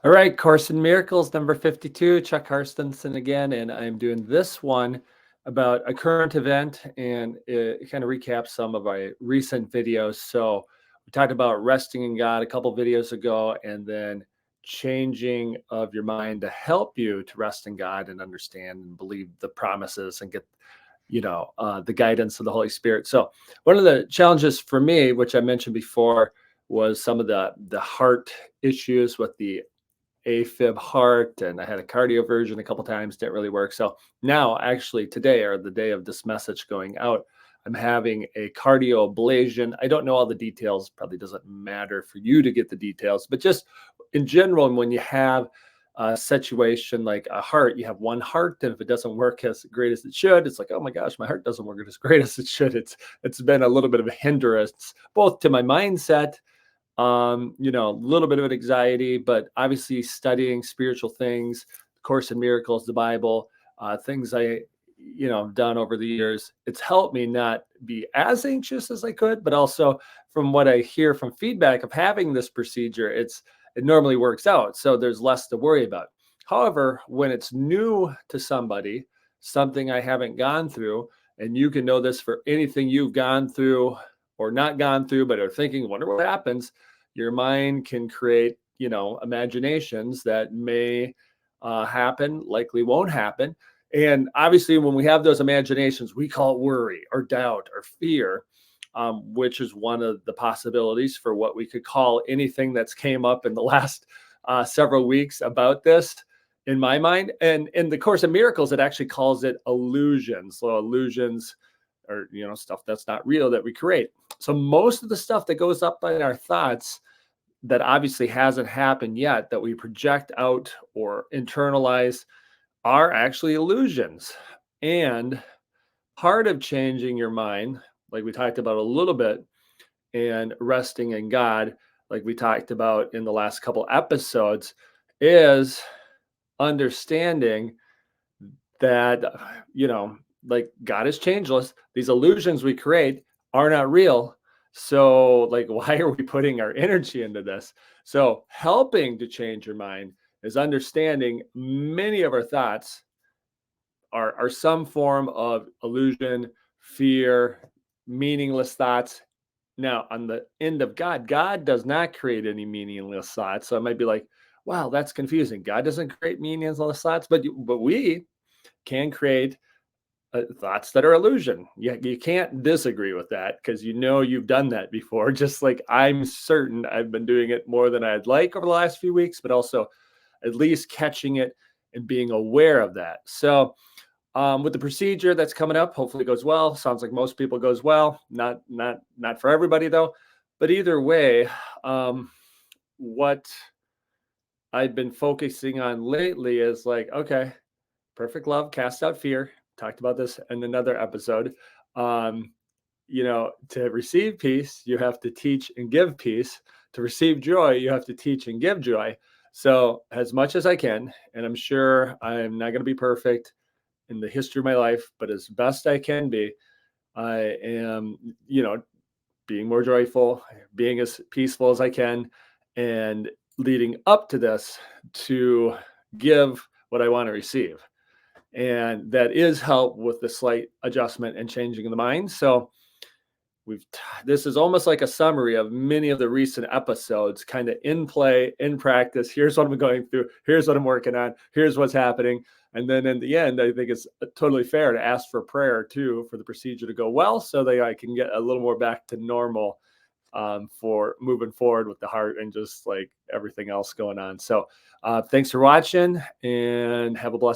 All right, Course in Miracles, number 52, Chuck Karstensen again, and I'm doing this one about a current event, and it kind of recaps some of my recent videos. So we talked about resting in God a couple videos ago, and then changing of your mind to help you to rest in God and understand and believe the promises and get, the guidance of the Holy Spirit. So one of the challenges for me, which I mentioned before, was some of the heart issues with the AFib heart, and I had a cardio version a couple times, didn't really work. So now, actually, today or the day of this message going out, I'm having a cardio ablation. I don't know all the details, probably doesn't matter for you to get the details, but just in general, when you have a situation like a heart, you have one heart, and if it doesn't work as great as it should, it's like, oh my gosh, my heart doesn't work as great as it should. It's been a little bit of a hindrance both to my mindset, a little bit of an anxiety, but obviously studying spiritual things, Course in Miracles, the Bible, things done over the years. It's helped me not be as anxious as I could, but also from what I hear from feedback of having this procedure, it normally works out. So there's less to worry about. However, when it's new to somebody, something I haven't gone through, and you can know this for anything you've gone through or not gone through, but are thinking, wonder what happens, your mind can create, imaginations that may happen, likely won't happen. And obviously, when we have those imaginations, we call it worry or doubt or fear, which is one of the possibilities for what we could call anything that's came up in the last several weeks about this in my mind. And in the Course of Miracles, it actually calls it illusions. So illusions or, stuff that's not real that we create. So most of the stuff that goes up in our thoughts that obviously hasn't happened yet that we project out or internalize are actually illusions. And part of changing your mind, like we talked about a little bit, and resting in God, like we talked about in the last couple episodes, is understanding that, like God is changeless. These illusions we create are not real. So, like, why are we putting our energy into this? So, helping to change your mind is understanding many of our thoughts are some form of illusion, fear, meaningless thoughts. Now, on the end of God, God does not create any meaningless thoughts. So it might be like, wow, that's confusing. God doesn't create meaningless thoughts, but we can create thoughts that are illusion. You can't disagree with that because you've done that before. Just like I'm certain I've been doing it more than I'd like over the last few weeks, but also at least catching it and being aware of that. So with the procedure that's coming up, hopefully it goes well. Sounds like most people goes well. Not for everybody though. But either way, what I've been focusing on lately is like, okay, perfect love casts out fear. Talked about this in another episode. Um, to receive peace, you have to teach and give peace. To receive joy, you have to teach and give joy. So, as much as I can, and I'm sure I'm not going to be perfect in the history of my life, but as best I can be, I am, being more joyful, being as peaceful as I can, and leading up to this to give what I want to receive. And that is help with the slight adjustment and changing of the mind. So this is almost like a summary of many of the recent episodes, kind of in play, in practice. Here's what I'm going through. Here's what I'm working on. Here's what's happening. And then in the end, I think it's totally fair to ask for prayer too for the procedure to go well, so that I can get a little more back to normal for moving forward with the heart and just like everything else going on. So thanks for watching and have a blessed